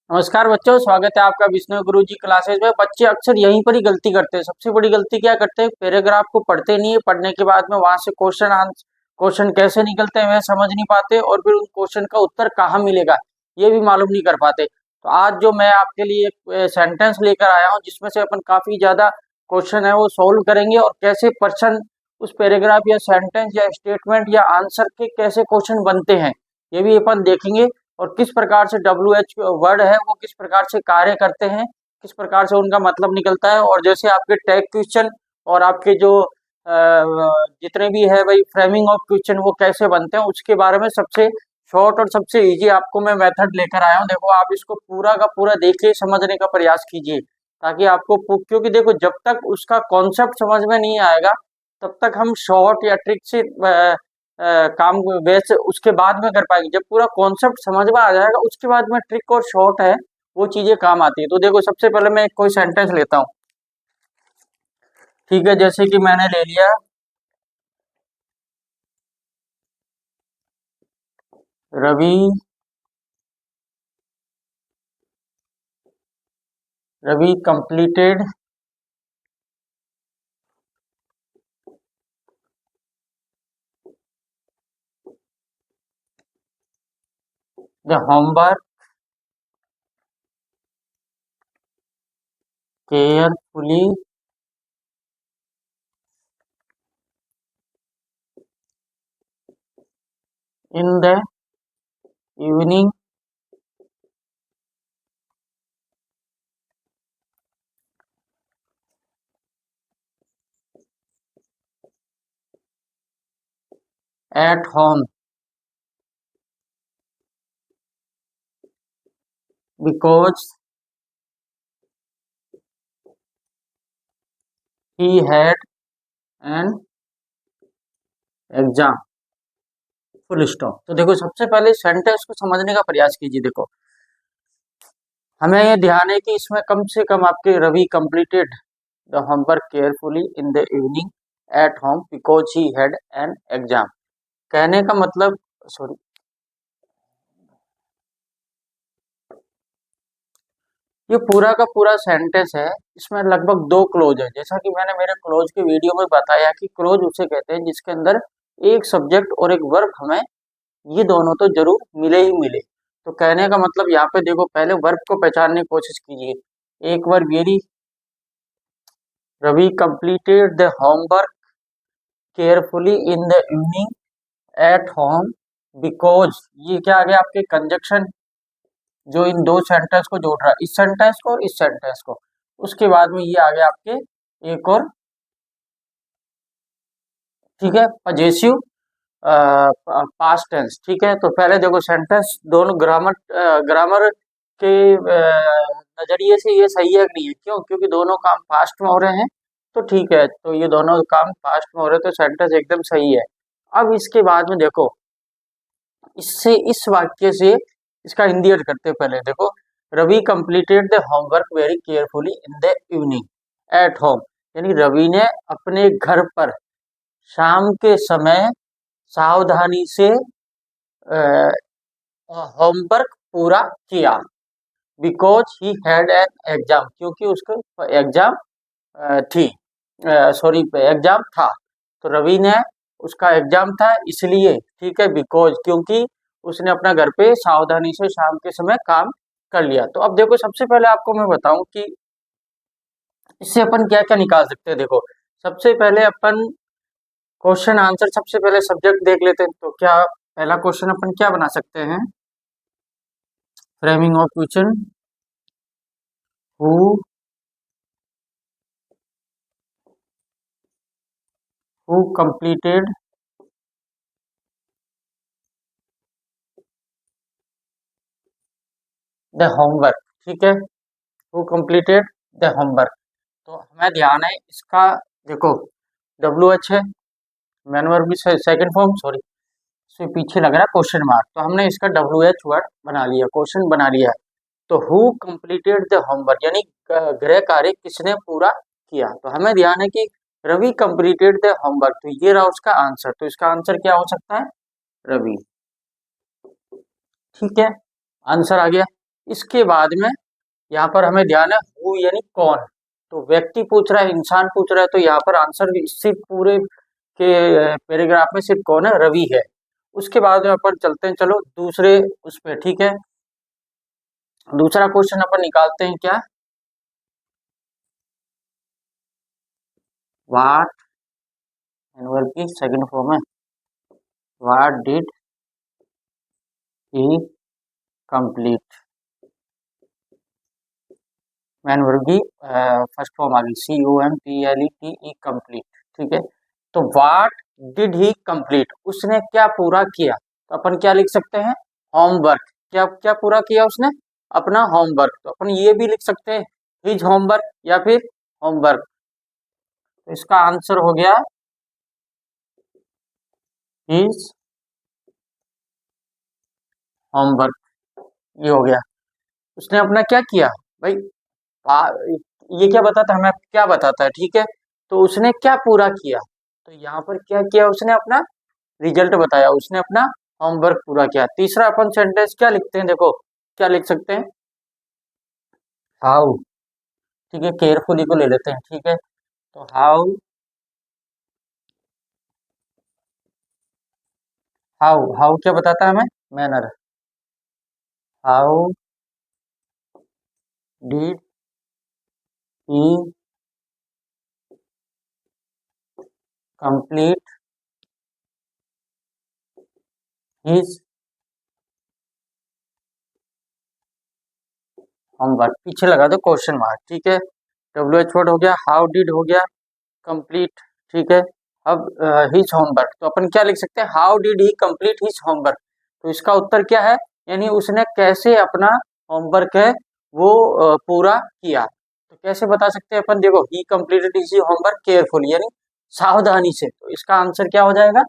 नमस्कार बच्चों, स्वागत है आपका विष्णु गुरु जी क्लासेज में। बच्चे अक्सर यहीं पर ही गलती करते हैं। सबसे बड़ी गलती क्या करते हैं, पैराग्राफ को पढ़ते नहीं है, पढ़ने के बाद में वहां से क्वेश्चन कैसे निकलते हैं वह समझ नहीं पाते, और फिर उन क्वेश्चन का उत्तर कहाँ मिलेगा ये भी मालूम नहीं कर पाते। तो आज जो मैं आपके लिए एक सेंटेंस लेकर आया हूँ जिसमें से अपन काफी ज्यादा क्वेश्चन है वो सोल्व करेंगे, और कैसे पर्सन उस पैराग्राफ या सेंटेंस या स्टेटमेंट या आंसर के कैसे क्वेश्चन बनते हैं ये भी अपन देखेंगे। और किस प्रकार से WH वर्ड है वो किस प्रकार से कार्य करते हैं, किस प्रकार से उनका मतलब निकलता है, और जैसे आपके टैग क्वेश्चन और आपके जो जितने भी है भाई फ्रेमिंग ऑफ क्वेश्चन वो कैसे बनते हैं उसके बारे में सबसे शॉर्ट और सबसे इजी आपको मैं मेथड लेकर आया हूँ। देखो, आप इसको पूरा का पूरा देखिए, समझने का प्रयास कीजिए, ताकि आपको क्योंकि देखो, जब तक उसका कॉन्सेप्ट समझ में नहीं आएगा तब तक हम शॉर्ट या ट्रिक से काम वैसे उसके बाद में कर पाएंगे। जब पूरा कॉन्सेप्ट समझ में आ जाएगा उसके बाद में ट्रिक और शॉर्ट है वो चीजें काम आती है। तो देखो, सबसे पहले मैं कोई सेंटेंस लेता हूँ, ठीक है। जैसे कि मैंने ले लिया, Ravi Ravi completed the homework carefully in the evening at home because he had an exam, full stop. तो देखो, सबसे पहले सेंटेंस को समझने का प्रयास कीजिए। देखो, हमें ये ध्यान है कि इसमें कम से कम आपके Ravi completed the homework carefully in the evening at home because he had an exam. कहने का मतलब, सॉरी, ये पूरा का पूरा सेंटेंस है, इसमें लगभग दो क्लोज है। जैसा कि मैंने मेरे क्लोज के वीडियो में बताया कि क्लोज उसे कहते हैं जिसके अंदर एक सब्जेक्ट और एक वर्ब हमें ये दोनों तो जरूर मिले ही मिले। तो कहने का मतलब यहाँ पे देखो, पहले वर्ब को पहचानने की कोशिश कीजिए। एक वर्ब ये रही, Ravi completed the homework carefully in the evening at home because, ये क्या आ गया आपके कंजक्शन जो इन दो सेंटेंस को जोड़ रहा है, इस सेंटेंस को और इस सेंटेंस को। उसके बाद में ये आ गया आपके एक और, ठीक है, पजेसिव पास्ट टेंस। ठीक है, तो पहले देखो सेंटेंस दोनों ग्रामर ग्रामर के नजरिए से ये सही है कि नहीं है। क्यों? क्योंकि दोनों काम पास्ट में हो रहे हैं। तो ठीक है, तो ये दोनों काम पास्ट में हो रहे हैं तो सेंटेंस एकदम सही है। अब इसके बाद में देखो, इससे इस वाक्य से इसका हिंदी अर्थ करते हैं। पहले देखो, Ravi completed the homework very carefully in the evening at home, यानी रवि ने अपने घर पर शाम के समय सावधानी से होमवर्क पूरा किया। Because he had an exam, क्योंकि उसको एग्जाम थी, सॉरी, एग्जाम था। तो रवि ने, उसका एग्जाम था इसलिए, ठीक है, बिकॉज क्योंकि उसने अपना घर पे सावधानी से शाम के समय काम कर लिया। तो अब देखो, सबसे पहले आपको मैं बताऊं कि इससे अपन क्या क्या निकाल सकते हैं। देखो, सबसे पहले अपन क्वेश्चन आंसर, सबसे पहले सब्जेक्ट देख लेते हैं। तो क्या पहला क्वेश्चन अपन क्या बना सकते हैं, framing of question, who completed the homework, ठीक है, हु कंप्लीटेड द होमवर्क। तो हमें ध्यान है इसका, देखो WH है, मैन वर्ब की सेकंड फॉर्म, सॉरी, इसमें पीछे लग रहा है क्वेश्चन मार्क, तो हमने इसका WH वर्ड बना लिया, क्वेश्चन बना लिया। तो हु कंप्लीटेड द होमवर्क यानी गृह कार्य किसने पूरा किया। तो हमें ध्यान है कि रवि कंप्लीटेड द होमवर्क, तो ये रहा उसका आंसर। तो इसका आंसर क्या हो सकता है, रवि। ठीक है, आंसर आ गया। इसके बाद में यहाँ पर हमें ध्यान है हु यानी कौन, तो व्यक्ति पूछ रहा है, इंसान पूछ रहा है, तो यहाँ पर आंसर सिर्फ पूरे के पैराग्राफ में सिर्फ कौन है, रवि है। उसके बाद में अपन चलते हैं, चलो दूसरे उस पे, ठीक है। दूसरा क्वेश्चन अपन निकालते हैं क्या, वाट एनुअल की सेकंड फॉर्म है, what did he complete, man वर्ग की फर्स्ट फॉर्म आ गई COMPLETE कंप्लीट, ठीक है। तो व्हाट डिड ही कंप्लीट, उसने क्या पूरा किया, तो अपन क्या लिख सकते हैं, होमवर्क, क्या क्या पूरा किया उसने, अपना होमवर्क, तो अपन ये भी लिख सकते हैं हिज होमवर्क या फिर होमवर्क, तो इसका आंसर हो गया हिज होमवर्क, ये हो गया। उसने अपना क्या किया भाई, आ, ये क्या बताता है हमें, क्या बताता है, ठीक है। तो उसने क्या पूरा किया, तो यहाँ पर क्या किया, उसने अपना रिजल्ट बताया, उसने अपना होमवर्क पूरा किया। तीसरा अपन सेंटेंस क्या लिखते हैं, देखो क्या लिख सकते हैं, हाउ, ठीक है, केयरफुली को ले लेते हैं, ठीक है। तो हाउ, हाउ हाउ क्या बताता है हमें, manner, how did he complete his homework, पीछे लगा दो क्वेश्चन मार्क, ठीक है। WH वर्ड हो गया, हाउ डिड हो गया, कंप्लीट, ठीक है। अब हिज होमवर्क, तो अपन क्या लिख सकते हैं, how did he complete his homework, तो इसका उत्तर क्या है, यानी उसने कैसे अपना होमवर्क है वो पूरा किया। तो कैसे बता सकते हैं अपन, देखो ही कंप्लीटेड हिज होमवर्क केयरफुली, यानी सावधानी से, तो इसका आंसर क्या हो जाएगा,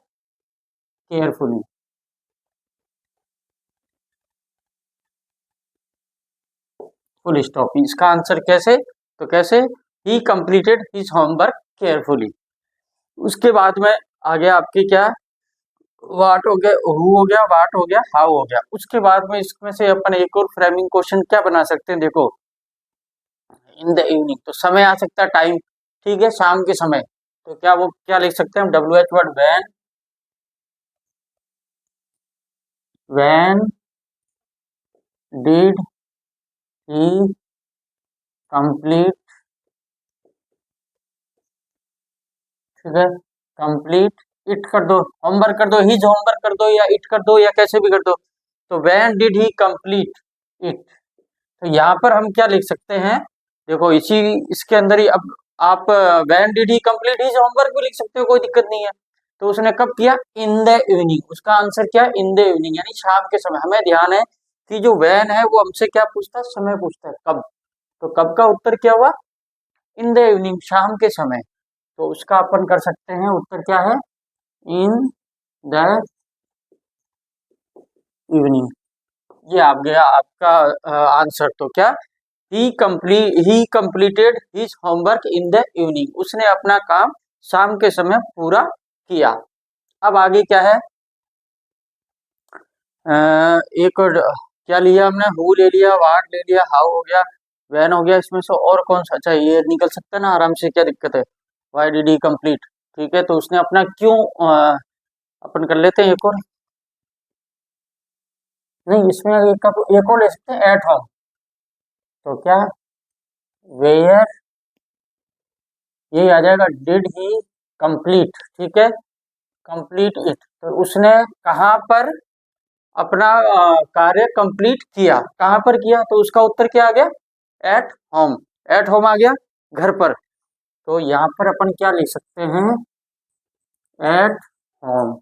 केयरफुली, फुल स्टॉप, इसका आंसर कैसे, तो कैसे, ही कंप्लीटेड हिज होमवर्क केयरफुली। उसके बाद में आगे आपकी क्या, वाट हो गया, हु हो गया, वाट हो गया, हाउ हो गया। उसके बाद में इसमें से अपन एक और फ्रेमिंग क्वेश्चन क्या बना सकते हैं, देखो इन द इवनिंग, तो समय आ सकता है, टाइम, ठीक है, शाम के समय, तो क्या वो क्या लिख सकते हैं हम, WH word, when did he complete, ठीक है, कंप्लीट इट कर दो, होमवर्क कर दो, हिज होमवर्क कर दो, या इट कर दो, या कैसे भी कर दो, तो when did he complete it, तो यहाँ पर हम क्या लिख सकते हैं, देखो इसी इसके अंदर ही, अब आप when did he complete his homework भी लिख सकते हो, कोई दिक्कत नहीं है। तो उसने कब किया, इन द इवनिंग, उसका आंसर क्या है, इन द इवनिंग, यानी शाम के समय। हमें ध्यान है कि जो वैन है वो हमसे क्या पूछता है, समय पूछता है, कब, तो कब का उत्तर क्या हुआ, इन द इवनिंग, शाम के समय, तो उसका अपन कर सकते हैं उत्तर क्या है, इन द इवनिंग, ये आप गया आपका आंसर। तो क्या, ही completed his homework in the evening, उसने अपना काम शाम के समय पूरा किया। अब आगे क्या है, एक और क्या लिया हमने, हु ले लिया, वाट ले लिया, हाउ हो गया, वैन हो गया, इसमें से और कौन सा, अच्छा ये निकल सकता है ना आराम से, क्या दिक्कत है, वाई डिड ही कंप्लीट, ठीक है, तो उसने अपना क्यों, अपन कर लेते हैं एक और, नहीं इसमें एक और ले सकते हैं, एट होम, तो क्या, वेयर, यही आ जाएगा, डिड ही कंप्लीट, ठीक है, कंप्लीट इट, तो उसने कहाँ पर अपना कार्य कंप्लीट किया, कहाँ पर किया, तो उसका उत्तर क्या आ गया, एट होम, एट होम आ गया, घर पर। तो यहाँ पर अपन क्या लिख सकते हैं, एट होम,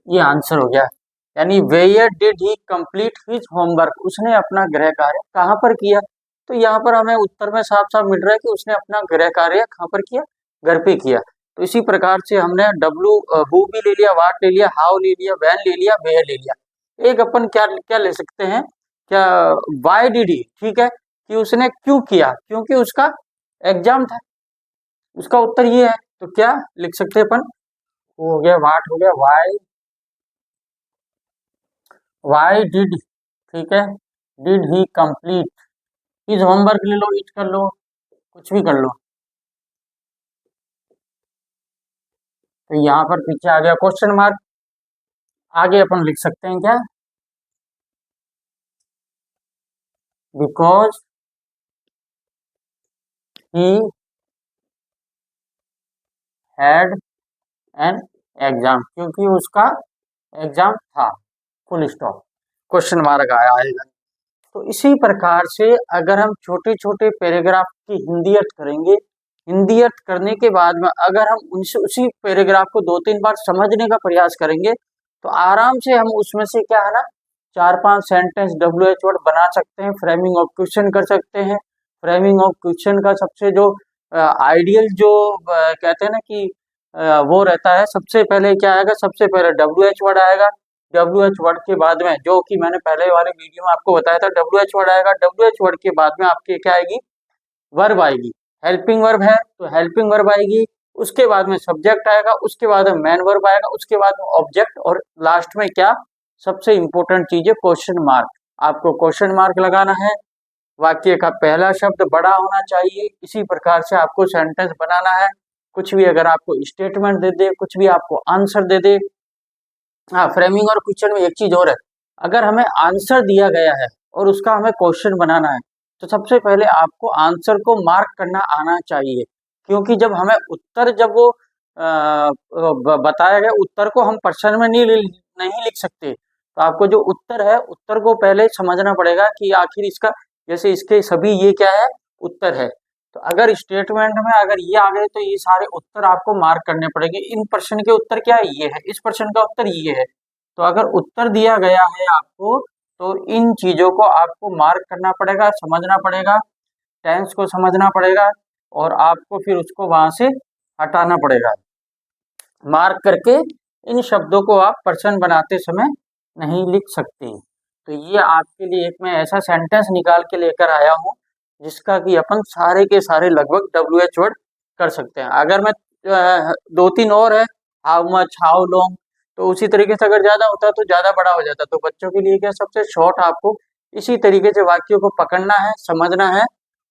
ये आंसर हो गया। यानी where did he complete his homework, उसने अपना गृह कार्य कहाँ पर किया, तो यहाँ पर हमें उत्तर में साफ साफ मिल रहा है कि उसने अपना गृह कार्य कहाँ पर किया, घर पे किया। तो इसी प्रकार से हमने डब्लू हु भी ले लिया, वाट ले लिया, हाउ ले लिया, वैन ले लिया, वेयर ले लिया। एक अपन क्या क्या ले सकते हैं, क्या, वाई डिड ही, ठीक है, कि उसने क्यों किया, क्योंकि उसका एग्जाम था, उसका उत्तर ये है, तो क्या लिख सकते हैं अपन, वो हो गया, वाट हो गया, वाई डिड, ठीक है, did he complete, is homework ले लो, इज कर लो, कुछ भी कर लो। तो यहाँ पर पीछे आ गया क्वेश्चन मार्क, आगे अपन लिख सकते हैं क्या, because he had an exam, क्योंकि उसका एग्जाम था, फुल स्टॉप, क्वेश्चन मार्क आएगा। तो इसी प्रकार से अगर हम छोटे छोटे पैराग्राफ की हिंदी अर्थ करेंगे, हिंदी अर्थ करने के बाद में अगर हम उनसे उसी पैराग्राफ को 2-3 बार समझने का प्रयास करेंगे तो आराम से हम उसमें से क्या है ना 4-5 सेंटेंस WH वर्ड बना सकते हैं, फ्रेमिंग ऑफ क्वेश्चन कर सकते हैं। फ्रेमिंग ऑफ क्वेश्चन का सबसे जो आइडियल जो कहते हैं ना कि वो रहता है, सबसे पहले क्या आएगा, सबसे पहले WH वर्ड आएगा। WH वर्ड के बाद में, जो कि मैंने पहले वाले वीडियो में आपको बताया था, WH वर्ड आएगा। WH वर्ड के बाद में आपके क्या आएगी, वर्ब आएगी। हेल्पिंग वर्ब है तो हेल्पिंग वर्ब आएगी, उसके बाद में सब्जेक्ट आएगा, उसके बाद में मेन वर्ब आएगा, उसके बाद में ऑब्जेक्ट, और लास्ट में क्या, सबसे इंपॉर्टेंट चीज है क्वेश्चन मार्क। आपको क्वेश्चन मार्क लगाना है, वाक्य का पहला शब्द बड़ा होना चाहिए, इसी प्रकार से आपको सेंटेंस बनाना है। कुछ भी अगर आपको स्टेटमेंट दे दे, कुछ भी आपको आंसर दे दे। हाँ, फ्रेमिंग और क्वेश्चन में एक चीज और है, अगर हमें आंसर दिया गया है और उसका हमें क्वेश्चन बनाना है तो सबसे पहले आपको आंसर को मार्क करना आना चाहिए, क्योंकि जब हमें उत्तर, जब वो बताया गया उत्तर को हम प्रश्न में नहीं लिख सकते, तो आपको जो उत्तर है उत्तर को पहले समझना पड़ेगा कि आखिर इसका, जैसे इसके सभी ये क्या है, उत्तर है। तो अगर स्टेटमेंट में अगर ये आ गए तो ये सारे उत्तर आपको मार्क करने पड़ेंगे, इन प्रश्न के उत्तर क्या है, ये है, इस प्रश्न का उत्तर ये है। तो अगर उत्तर दिया गया है आपको तो इन चीजों को आपको मार्क करना पड़ेगा, समझना पड़ेगा, टेंस को समझना पड़ेगा, और आपको फिर उसको वहां से हटाना पड़ेगा। मार्क करके इन शब्दों को आप प्रश्न बनाते समय नहीं लिख सकते। तो ये आपके लिए एक मैं ऐसा सेंटेंस निकाल के लेकर आया हूँ जिसका कि अपन सारे के सारे लगभग WH वर्ड कर सकते हैं। अगर मैं 2-3 और है, हाउ मच, हाउ लॉन्ग, तो उसी तरीके से अगर ज्यादा होता तो ज्यादा बड़ा हो जाता। तो बच्चों के लिए क्या, सबसे शॉर्ट आपको इसी तरीके से वाक्यों को पकड़ना है, समझना है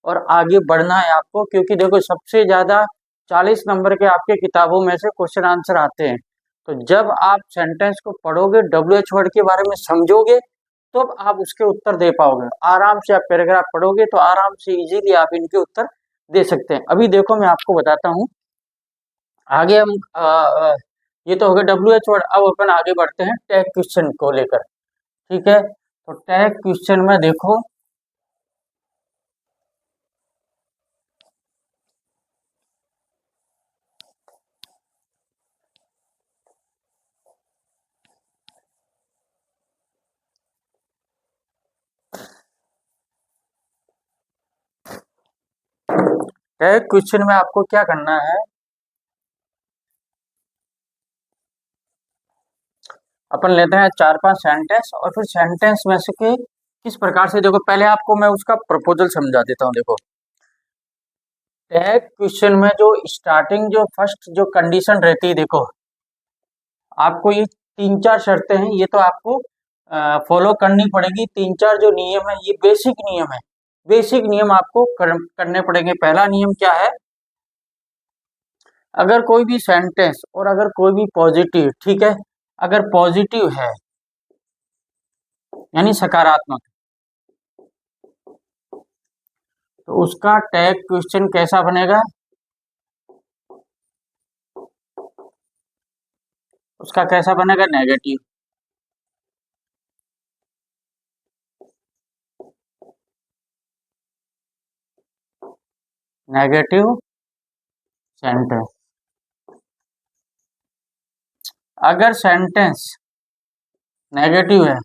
और आगे बढ़ना है आपको, क्योंकि देखो सबसे ज्यादा 40 नंबर के आपके किताबों में से क्वेश्चन आंसर आते हैं। तो जब आप सेंटेंस को पढ़ोगे, WH वर्ड के बारे में समझोगे, तो आप उसके उत्तर दे पाओगे। आराम से आप पैराग्राफ पढ़ोगे तो आराम से इजीली आप इनके उत्तर दे सकते हैं। अभी देखो मैं आपको बताता हूँ, आगे हम ये तो हो गया WH वर्ड। अब अपन आगे बढ़ते हैं टैग क्वेश्चन को लेकर, ठीक है। तो टैग क्वेश्चन में देखो, टैग क्वेश्चन में आपको क्या करना है, अपन लेते हैं 4-5 सेंटेंस और फिर सेंटेंस में से के किस प्रकार से, देखो पहले आपको मैं उसका प्रपोजल समझा देता हूँ। देखो टैग क्वेश्चन में जो स्टार्टिंग, जो फर्स्ट जो कंडीशन रहती है, देखो आपको ये 3-4 शर्तें हैं, ये तो आपको फॉलो करनी पड़ेगी। 3-4 जो नियम है, ये बेसिक नियम है, बेसिक नियम आपको करने पड़ेंगे। पहला नियम क्या है, अगर कोई भी सेंटेंस और अगर कोई भी पॉजिटिव, ठीक है, अगर पॉजिटिव है यानी सकारात्मक, तो उसका टैग क्वेश्चन कैसा बनेगा, उसका कैसा बनेगा, नेगेटिव। Negative sentence. अगर सेंटेंस नेगेटिव है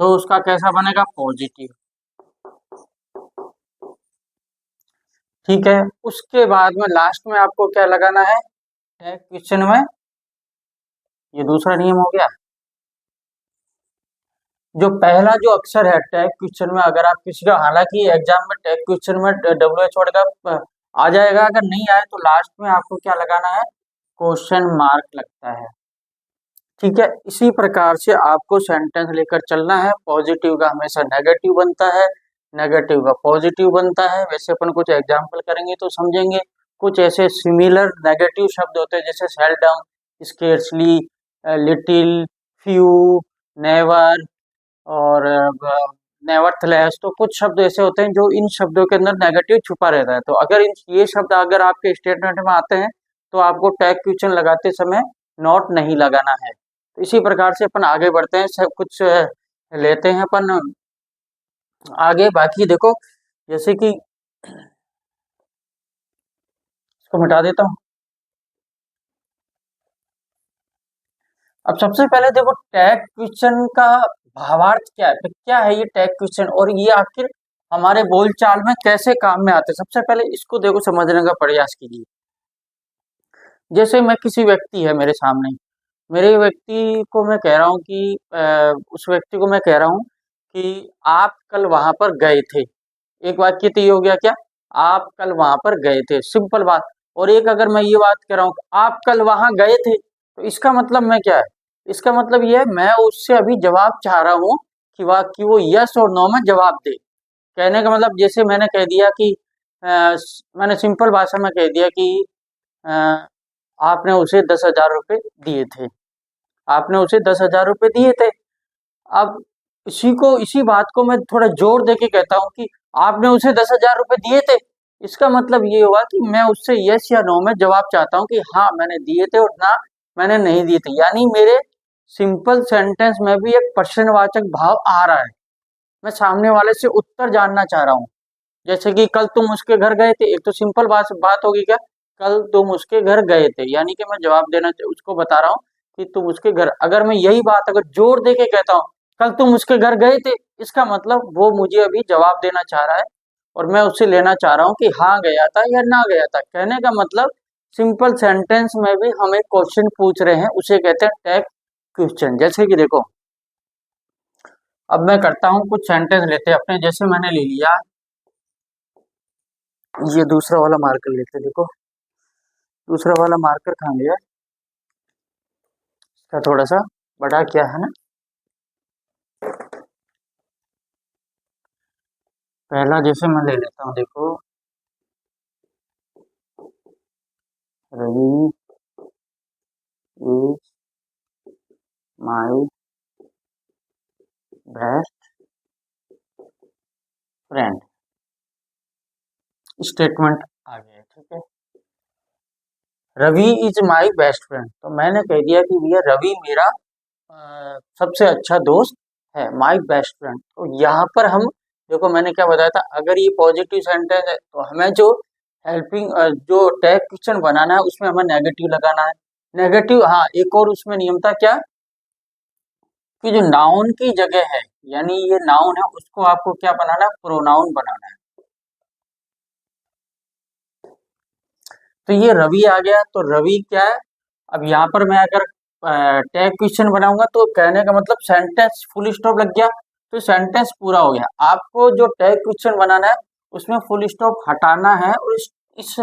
तो उसका कैसा बनेगा, पॉजिटिव, ठीक है। उसके बाद में लास्ट में आपको क्या लगाना है, टैग क्वेश्चन में, ये दूसरा नियम हो गया। जो पहला जो अक्षर है टैग क्वेश्चन में, अगर आप किसी का, हालांकि एग्जाम में टैग क्वेश्चन में WH वर्ड का आ जाएगा, अगर नहीं आए तो लास्ट में आपको क्या लगाना है, क्वेश्चन मार्क लगता है। ठीक है, इसी प्रकार से आपको सेंटेंस लेकर चलना है। पॉजिटिव का हमेशा नेगेटिव बनता है, नेगेटिव का पॉजिटिव बनता है। वैसे अपन कुछ एग्जाम्पल करेंगे तो समझेंगे। कुछ ऐसे सिमिलर नेगेटिव शब्द होते हैं जैसे seldom, scarcely, little, few, never और नेवरथलेस। तो कुछ शब्द ऐसे होते हैं जो इन शब्दों के अंदर नेगेटिव छुपा रहता है। तो अगर ये शब्द अगर आपके स्टेटमेंट में आते हैं तो आपको टैग क्वेश्चन लगाते समय नोट नहीं लगाना है। तो इसी प्रकार से अपन आगे बढ़ते हैं, सब कुछ लेते हैं अपन आगे। बाकी देखो जैसे कि इसको मिटा देता हूँ। अब सबसे पहले देखो टैग क्वेश्चन का भावार्थ क्या है, तो क्या है ये टैग क्वेश्चन और ये आखिर हमारे बोलचाल में कैसे काम में आते हैं। सबसे पहले इसको देखो समझने का प्रयास कीजिए। जैसे मैं किसी व्यक्ति है मेरे सामने, मेरे व्यक्ति को मैं कह रहा हूँ कि उस व्यक्ति को मैं कह रहा हूँ कि आप कल वहां पर गए थे। एक वाक्य तो ये हो गया क्या, आप कल वहां पर गए थे, सिंपल बात। और एक अगर मैं ये बात कर रहा हूँ आप कल वहां गए थे, तो इसका मतलब मैं क्या है, इसका मतलब ये है मैं उससे अभी जवाब चाह रहा हूँ कि वो यस और नो में जवाब दे। कहने का मतलब जैसे मैंने कह दिया कि मैंने सिंपल भाषा में कह दिया कि अ, आपने उसे 10,000 रुपये दिए थे, आपने उसे 10,000 रुपये दिए थे। अब इसी बात को मैं थोड़ा जोर दे के कहता हूँ कि आपने उसे 10,000 रुपये दिए थे। इसका मतलब ये हुआ कि मैं उससे यस या नो में जवाब चाहता हूँ कि हाँ मैंने दिए थे और ना मैंने नहीं दिए थे। यानी मेरे सिंपल सेंटेंस में भी एक प्रश्नवाचक भाव आ रहा है। मैं सामने वाले से उत्तर जानना चाह रहा हूँ। जैसे कि कल तुम उसके घर गए थे, एक तो सिंपल बात बात होगी क्या, कल तुम उसके घर गए थे, यानी कि मैं जवाब देना उसको बता रहा हूँ कि तुम उसके घर। अगर मैं यही बात अगर जोर दे के कहता हूँ कल तुम उसके घर गए थे, इसका मतलब वो मुझे अभी जवाब देना चाह रहा है और मैं उससे लेना चाह रहा हूँ कि हाँ गया था या ना गया था। कहने का मतलब सिंपल सेंटेंस में भी हम एक क्वेश्चन पूछ रहे हैं, उसे कहते हैं टैग क्वेश्चन। जैसे कि देखो अब मैं करता हूँ, कुछ सेंटेंस लेते हैं अपने, जैसे मैंने ले लिया ये दूसरा वाला मार्कर लेते हैं। देखो दूसरा वाला मार्कर कहाँ गया, इसका थोड़ा सा बड़ा क्या है ना। पहला जैसे मैं ले लेता हूँ, देखो Ravi is my best friend, statement आ गया है, ठीक है। Ravi is my best friend, तो मैंने कह दिया कि भैया रवि मेरा सबसे अच्छा दोस्त है, माई बेस्ट फ्रेंड। तो यहाँ पर हम देखो मैंने क्या बताया था, अगर ये पॉजिटिव सेंटेंस है तो हमें जो हेल्पिंग जो टैग क्वेश्चन बनाना है उसमें हमें नेगेटिव लगाना है। नेगेटिव, हाँ एक और उसमें नियम था क्या, कि जो नाउन की जगह है, यानी ये नाउन है उसको आपको क्या बनाना है, प्रोनाउन बनाना है। तो ये रवि आ गया, तो रवि क्या है। अब यहाँ पर मैं अगर टैग क्वेश्चन बनाऊंगा तो कहने का मतलब सेंटेंस फुल स्टॉप लग गया, तो सेंटेंस पूरा हो गया। आपको जो टैग क्वेश्चन बनाना है उसमें फुल स्टॉप हटाना है और इस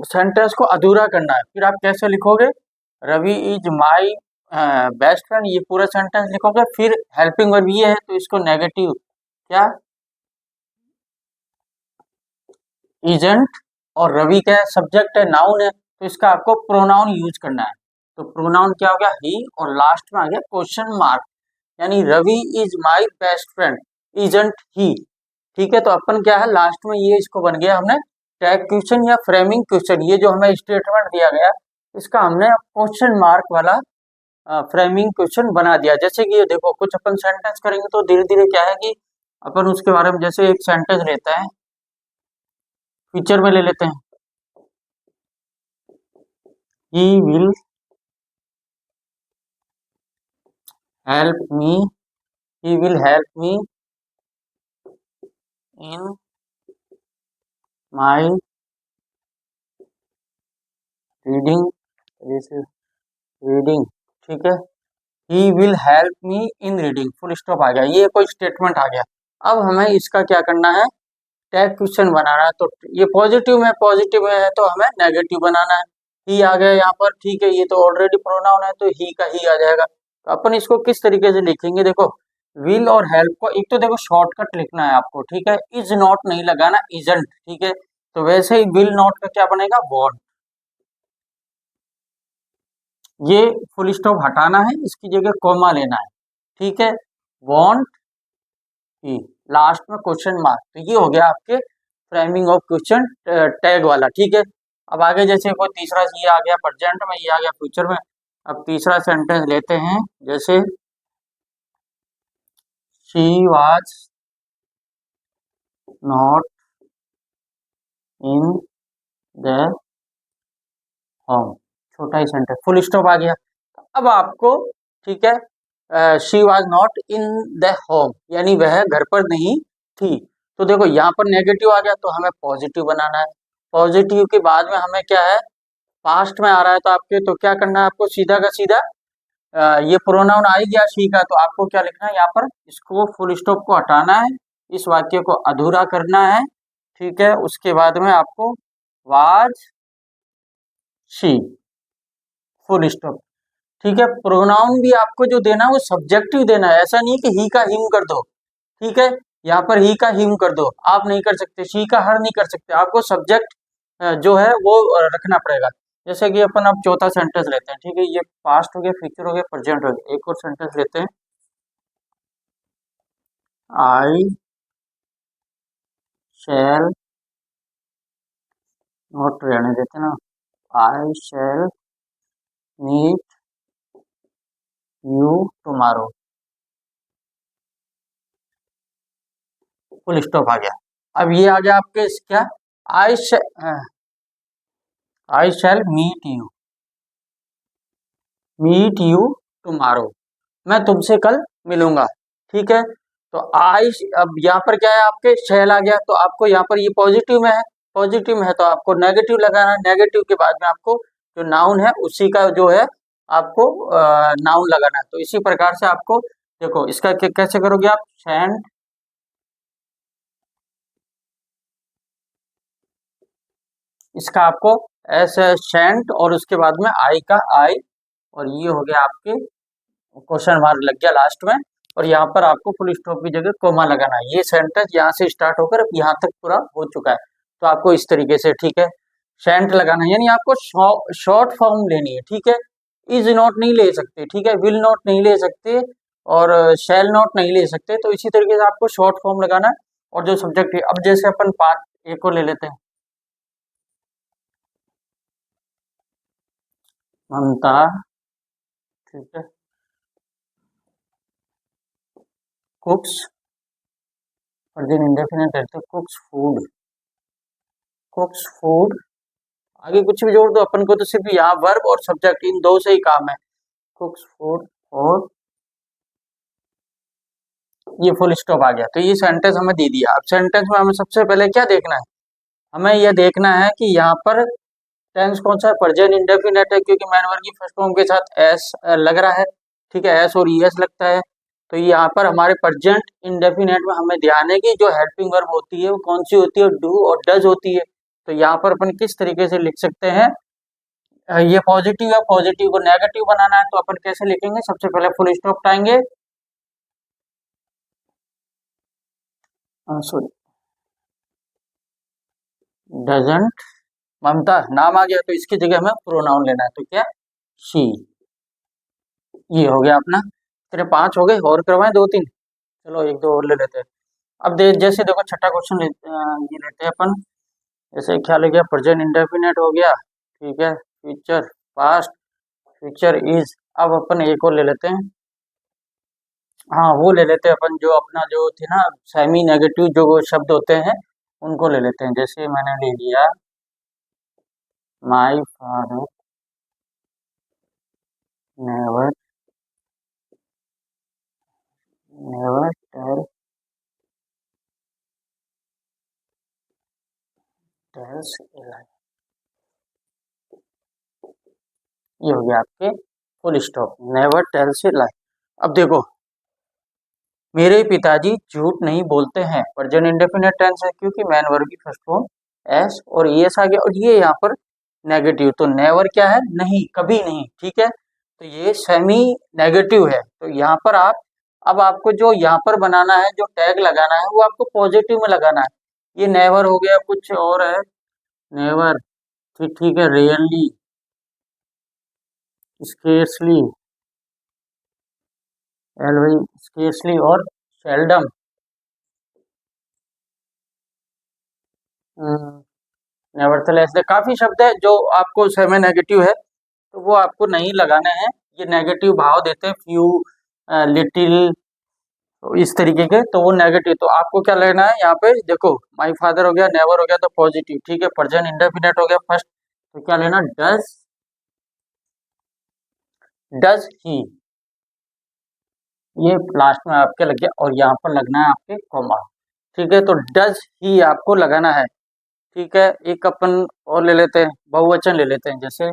सेंटेंस को अधूरा करना है। फिर आप कैसे लिखोगे, Ravi is my best friend, ये पूरा सेंटेंस लिखोगे। फिर हेल्पिंग वर्ब ये है तो इसको नेगेटिव क्या, इजेंट, और रवि क्या है, सब्जेक्ट है, नाउन है, तो इसका आपको प्रोनाउन यूज करना है। तो प्रोनाउन क्या हो गया, ही, और लास्ट में आ गया क्वेश्चन मार्क, यानी Ravi is my best friend, isn't he. ठीक है, तो अपन क्या है लास्ट में ये इसको बन गया हमने टैग क्वेश्चन या फ्रेमिंग क्वेश्चन। ये जो हमें स्टेटमेंट दिया गया इसका हमने क्वेश्चन मार्क वाला फ्रेमिंग क्वेश्चन बना दिया। जैसे कि ये देखो कुछ अपन सेंटेंस करेंगे तो धीरे धीरे क्या है कि अपन उसके बारे में, जैसे एक सेंटेंस लेता है, फ्यूचर में ले लेते हैं, he will help me, he will help me in my reading, this is reading, ठीक है। He will help me in reading, full stop आ गया, ये कोई स्टेटमेंट आ गया। अब हमें इसका क्या करना है, टैग क्वेश्चन बनाना है, तो ये पॉजिटिव में है तो हमें नेगेटिव बनाना है। ही आ गया यहाँ पर, ठीक है, ये तो ऑलरेडी प्रोनाउन है तो ही का ही आ जाएगा। तो अपन इसको किस तरीके से लिखेंगे, देखो विल और हेल्प को, एक तो देखो शॉर्टकट लिखना है आपको, ठीक है, इज नॉट नहीं लगाना, इजंट, ठीक है। तो वैसे ही विल नॉट का क्या बनेगा, वॉन्ट। ये फुल स्टॉप हटाना है, इसकी जगह कॉमा लेना है, ठीक है, वॉन्ट ही, लास्ट में क्वेश्चन मार्क। तो ये हो गया आपके फ्रेमिंग ऑफ क्वेश्चन टैग वाला, ठीक है। अब आगे जैसे कोई तीसरा, ये आ गया प्रेजेंट में, ये आ गया फ्यूचर में। अब तीसरा सेंटेंस लेते हैं, जैसे she was not in the home, छोटा ही सेंटेंस, फुल स्टॉप आ गया। अब आपको, ठीक है, she was not in the home, यानी वह घर पर नहीं थी। तो देखो यहाँ पर नेगेटिव आ गया तो हमें पॉजिटिव बनाना है। पॉजिटिव के बाद में हमें क्या है, पास्ट में आ रहा है तो आपके, तो क्या करना है आपको, सीधा का सीधा ये प्रोनाउन आ ही गया शी का, तो आपको क्या लिखना है यहाँ पर, इसको फुल स्टॉप को हटाना है, इस वाक्य को अधूरा करना है, ठीक है। उसके बाद में आपको वाज शी, फुल स्टॉप, ठीक है। प्रोनाउन भी आपको जो देना है वो सब्जेक्टिव देना है, ऐसा नहीं कि ही का हिम कर दो, ठीक है। यहाँ पर ही का हिम कर दो, आप नहीं कर सकते, शी का हर नहीं कर सकते, आपको सब्जेक्ट जो है वो रखना पड़ेगा। जैसे कि अपन अब चौथा सेंटेंस लेते हैं, ठीक है, ये पास्ट हो गया, फ्यूचर हो गया, प्रेजेंट हो गया, एक और सेंटेंस लेते हैं। आई शैल, नोट रहने देते ना, I shall meet you tomorrow, full stop आ गया। अब ये आ गया आपके क्या, I I shall meet you tomorrow, मैं तुमसे कल मिलूंगा, ठीक है। तो आई, अब यहाँ पर क्या है आपके, शैल आ गया, तो आपको यहाँ पर ये पॉजिटिव में है, पॉजिटिव में है तो आपको नेगेटिव लगाना है, नेगेटिव के बाद में आपको जो नाउन है उसी का जो है आपको नाउन लगाना है। तो इसी प्रकार से आपको, देखो इसका कैसे करोगे आप, सेंट, इसका आपको ऐसे सेंट, और उसके बाद में आई का आई, और ये हो गया आपके क्वेश्चन मार्क लग गया लास्ट में, और यहाँ पर आपको फुल स्टॉप की जगह कोमा लगाना है। ये सेंटेंस यहाँ से स्टार्ट होकर यहाँ तक पूरा हो चुका है। तो आपको इस तरीके से, ठीक है, सेंट लगाना है, यानी आपको शॉर्ट फॉर्म लेनी है, ठीक है। इज नॉट नहीं ले सकते, ठीक है, विल नॉट नहीं ले सकते, और शैल नॉट नहीं ले सकते, तो इसी तरीके से आपको शॉर्ट फॉर्म लगाना है। और जो सब्जेक्ट है, अब जैसे अपन पार्ट एक को ले लेते हैं, ममता, ठीक है, कुक्स, प्रेजेंट इंडेफिनिट रहते, कुक्स फूड, आगे कुछ भी जोड़ दो, अपन को तो सिर्फ यहाँ वर्ब और सब्जेक्ट इन दो से ही काम है, कुक्स फूड, और ये फुल स्टॉप आ गया। तो ये सेंटेंस हमें दे दिया। अब सेंटेंस में हमें सबसे पहले क्या देखना है, हमें यह देखना है कि यहाँ पर टेंस कौन सा है, प्रेजेंट इंडेफिनिट है, क्योंकि मैन वर्ब की फर्स्ट फॉर्म के साथ एस लग रहा है, ठीक है, एस और ईएस लगता है। तो यहाँ पर हमारे प्रेजेंट इंडेफिनिट में हमें ध्यान है कि जो हेल्पिंग वर्ब होती है वो कौन सी होती है, डू और डज होती है। तो यहाँ पर अपन किस तरीके से लिख सकते हैं, ये पॉजिटिव है, पॉजिटिव को नेगेटिव बनाना है, तो अपन कैसे लिखेंगे, सबसे पहले फुल स्टॉप टाएंगे, सॉरी, डजंट, ममता नाम आ गया तो इसकी जगह हमें प्रोनाउन लेना है, तो क्या, शी। ये हो गया अपना, तेरे पांच हो गए, और करवाएं दो तीन, चलो एक दो और ले लेते हैं। अब जैसे देखो छठा क्वेश्चन ये लेते हैं अपन, जैसे क्या ले गया, प्रेजेंट इंडेफिनिट हो गया, ठीक है, फ्यूचर, पास्ट, फ्यूचर इज। अब अपन एक और ले लेते हैं, हाँ वो ले लेते हैं अपन, जो अपना जो थे ना सेमी नेगेटिव जो वो शब्द होते हैं उनको ले लेते हैं। जैसे मैंने ले लिया, my father never never tells a lie, ये हो गया आपके full stop, never tells a lie. अब देखो मेरे पिताजी झूठ नहीं बोलते हैं, प्रेजेंट इंडेफिनिट टेंस है क्योंकि मैन वर्ब की फर्स्ट फॉर्म एस और ईएस आ गया, और ये यहाँ पर नेगेटिव, तो नेवर क्या है, नहीं, कभी नहीं, ठीक है। तो ये सेमी नेगेटिव है, तो यहाँ पर आप, अब आपको जो यहाँ पर बनाना है, जो टैग लगाना है वो आपको पॉजिटिव में लगाना है। ये नेवर हो गया, कुछ और है, नेवर, ठीक ठीक है, rarely, scarcely, L Y scarcely, और सेल्डम, नेवरथलेस, काफी शब्द है जो आपको सेमी नेगेटिव है, तो वो आपको नहीं लगाने हैं, ये नेगेटिव भाव देते हैं, फ्यू, लिटिल, तो इस तरीके के, तो वो नेगेटिव, तो आपको क्या लेना है यहाँ पे, देखो माय फादर हो गया, नेवर हो गया, तो पॉजिटिव, ठीक है, प्रेजेंट इंडेफिनिट हो गया फर्स्ट, तो क्या लेना, डज ही, ये लास्ट में आपके लग गया, और यहाँ पर लगना है आपके कॉमा, ठीक है, तो डज ही आपको लगाना है, ठीक है। एक अपन और ले लेते हैं, बहुवचन ले लेते हैं, जैसे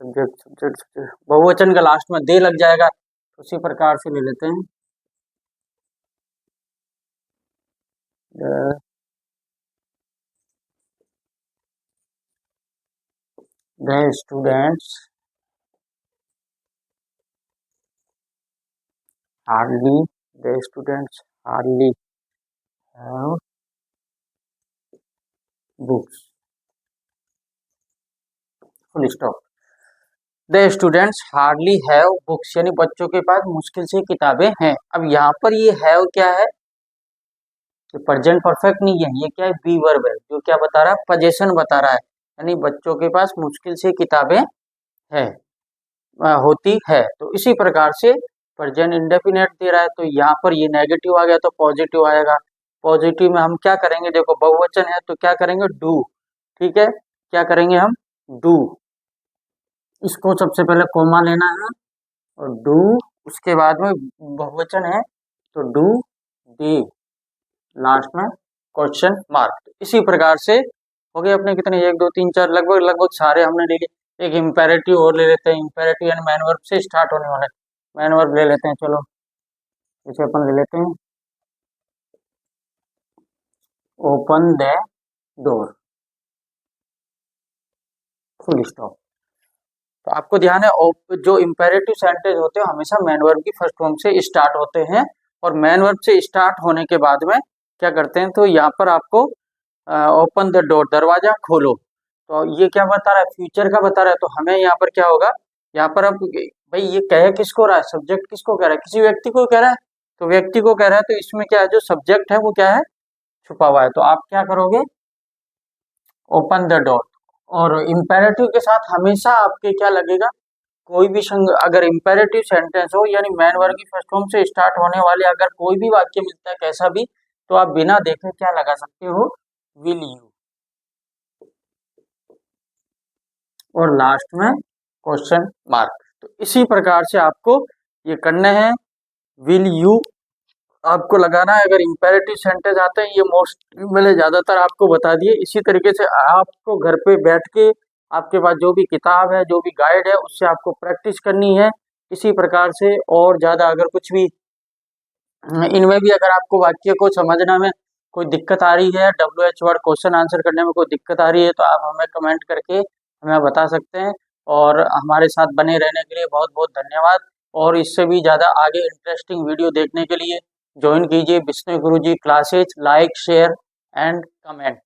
सब्जेक्ट सब्जेक्ट सब्जेक्ट, बहुवचन का लास्ट में दे लग जाएगा, उसी प्रकार से ले लेते हैं, the students hardly, the students hardly have books, full stop. The students hardly have books, यानी बच्चों के पास मुश्किल से किताबें हैं। अब यहाँ पर ये हैव क्या है, ये प्रेजेंट परफेक्ट नहीं है, ये क्या है, बी वर्ब है, जो क्या बता रहा है, पोजीशन बता रहा है, यानी बच्चों के पास मुश्किल से किताबें है, होती है, तो इसी प्रकार से प्रेजेंट इंडेफिनिट दे रहा है, तो यहाँ पर ये नेगेटिव आ गया तो पॉजिटिव आएगा। पॉजिटिव में हम क्या करेंगे, देखो बहुवचन है तो क्या करेंगे, डू, ठीक है, क्या करेंगे हम, डू, इसको सबसे पहले कोमा लेना है, और डू, उसके बाद में बहुवचन है तो डू दे, लास्ट में क्वेश्चन मार्क, इसी प्रकार से हो गए अपने कितने, एक दो तीन चार, लगभग लगभग सारे हमने ले लिए। एक इम्पेरेटिव और ले लेते हैं, इम्पेरेटिव यानी मैन वर्ब से स्टार्ट होने वाला है, मैन वर्ब ले लेते हैं, चलो इसे अपन ले लेते हैं, open the door, full stop. तो आपको ध्यान है, जो इम्पेरेटिव सेंटेंस होते हैं हमेशा मैन वर्ब की फर्स्ट फॉर्म से स्टार्ट होते हैं, और मैन वर्ब से स्टार्ट होने के बाद में क्या करते हैं, तो यहाँ पर आपको ओपन द डोर, दरवाजा खोलो, तो ये क्या बता रहा है, फ्यूचर का बता रहा है, तो हमें यहाँ पर क्या होगा, यहाँ पर अब भाई ये कह किसको रहा है, सब्जेक्ट किसको कह रहा है, किसी व्यक्ति को कह रहा है, तो व्यक्ति को कह रहा है, तो इसमें क्या है, जो सब्जेक्ट है वो क्या है, छुपा हुआ है, तो आप क्या करोगे, ओपन द डोर, और इम्पेरेटिव के साथ हमेशा आपके क्या लगेगा, कोई भी अगर इम्पेरेटिव सेंटेंस हो, यानी मैन वर्ब की फर्स्ट फॉर्म से स्टार्ट होने वाले अगर कोई भी वाक्य मिलता है कैसा भी, तो आप बिना देखे क्या लगा सकते हो, विल यू, और लास्ट में क्वेश्चन मार्क, तो इसी प्रकार से आपको ये करने हैं, विल यू आपको लगाना है, अगर इम्पेरेटिव सेंटेंस आते हैं, ये मोस्ट मैंने ज्यादातर आपको बता दिए, इसी तरीके से आपको घर पे बैठ के आपके पास जो भी किताब है, जो भी गाइड है, उससे आपको प्रैक्टिस करनी है, इसी प्रकार से, और ज्यादा अगर कुछ भी इनमें भी अगर आपको वाक्य को समझना में कोई दिक्कत आ रही है, WH वर्ड क्वेश्चन आंसर करने में कोई दिक्कत आ रही है, तो आप हमें कमेंट करके हमें बता सकते हैं, और हमारे साथ बने रहने के लिए बहुत बहुत धन्यवाद, और इससे भी ज़्यादा आगे इंटरेस्टिंग वीडियो देखने के लिए ज्वाइन कीजिए Vishnu Guruji classes, like share and comment.